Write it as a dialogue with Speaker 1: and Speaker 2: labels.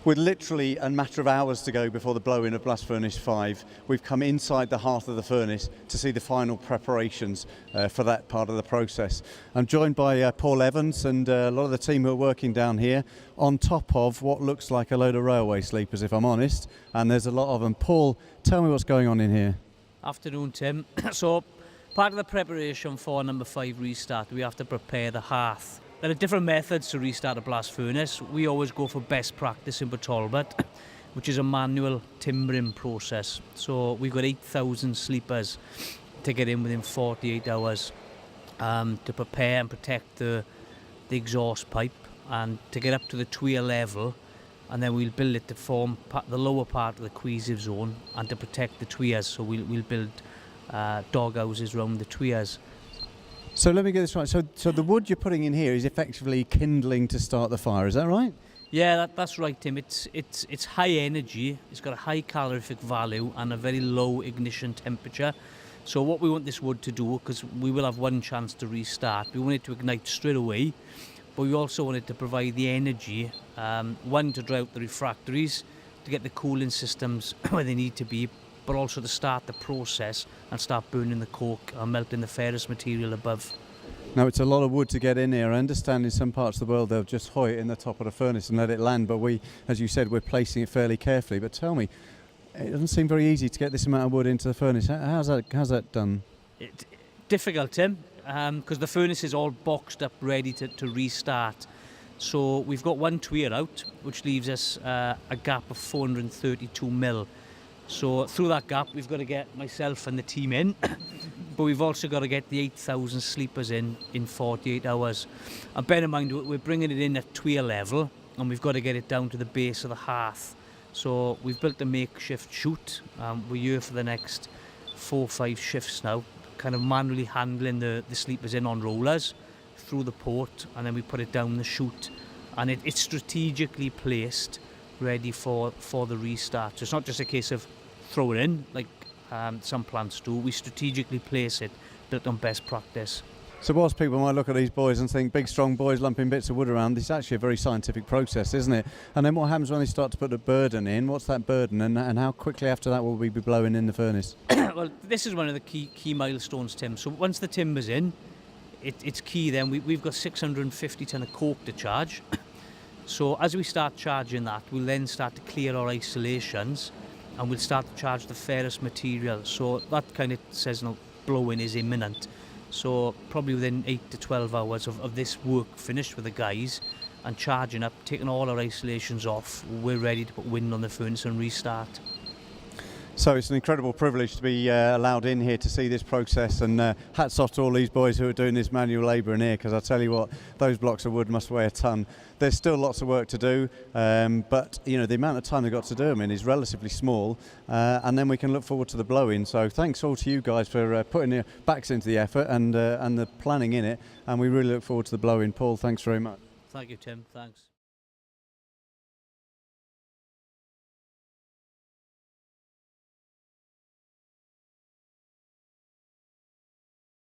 Speaker 1: With literally a matter of hours to go before the blow-in of Blast Furnace 5, we've come inside the heart of the furnace to see the final preparations for that part of the process. I'm joined by Paul Evans and a lot of the team who are working down here on top of what looks like a load of railway sleepers, if I'm honest, and there's a lot of them. Paul, tell me what's going on in here.
Speaker 2: Afternoon, Tim. So, part of the preparation for number 5 restart, we have to prepare the hearth. There are different methods to restart a blast furnace. We always go for best practice in Talbot, which is a manual timbering process. So we've got 8,000 sleepers to get in within 48 hours to prepare and protect the exhaust pipe and to get up to the Tuyere level, and then we'll build it to form the lower part of the cohesive zone and to protect the Tuyeres. So we'll build dog houses around the Tuyeres.
Speaker 1: So let me get this right. So the wood you're putting in here is effectively kindling to start the fire. Is that right?
Speaker 2: Yeah, that's right, Tim. It's high energy. It's got a high calorific value and a very low ignition temperature. So what we want this wood to do, because we will have one chance to restart, we want it to ignite straight away, but we also want it to provide the energy, one, to dry out the refractories, to get the cooling systems where they need to be, but also to start the process and start burning the coke and melting the ferrous material above.
Speaker 1: Now, it's a lot of wood to get in here. I understand in some parts of the world they'll just hoy it in the top of the furnace and let it land, but we, as you said, we're placing it fairly carefully. But tell me, it doesn't seem very easy to get this amount of wood into the furnace. How's that done?
Speaker 2: It's difficult, Tim, because the furnace is all boxed up, ready to restart. So we've got one Tuyere out, which leaves us a gap of 432 mil. So through that gap, we've got to get myself and the team in, but we've also got to get the 8,000 sleepers in 48 hours. And bear in mind, we're bringing it in at Tuyere level, and we've got to get it down to the base of the hearth. So we've built a makeshift chute. We're here for the next 4 or 5 shifts now, kind of manually handling the sleepers in on rollers through the port, and then we put it down the chute, and it's strategically placed, ready for the restart. So it's not just a case of throw it in like some plants do. We strategically place it, built on best practice.
Speaker 1: So whilst people might look at these boys and think big strong boys lumping bits of wood around, it's actually a very scientific process, isn't it? And then what happens when they start to put the burden in? What's that burden, and how quickly after that will we be blowing in the furnace?
Speaker 2: Well, this is one of the key milestones, Tim. So once the timber's in, it's key then. We've got 650 tonne of coke to charge. So as we start charging that, we'll then start to clear our isolations, and we'll start to charge the ferrous material. So that kind of says, no, blowing is imminent. So probably within 8 to 12 hours of this work finished with the guys and charging up, taking all our isolations off, we're ready to put wind on the furnace and restart.
Speaker 1: So it's an incredible privilege to be allowed in here to see this process, and hats off to all these boys who are doing this manual labour in here, because I'll tell you what, those blocks of wood must weigh a tonne. There's still lots of work to do, but you know, the amount of time they've got to do them in is relatively small, and then we can look forward to the blow-in. So thanks all to you guys for putting your backs into the effort and the planning in it, and we really look forward to the blow-in. Paul, thanks very much.
Speaker 2: Thank you, Tim. Thanks.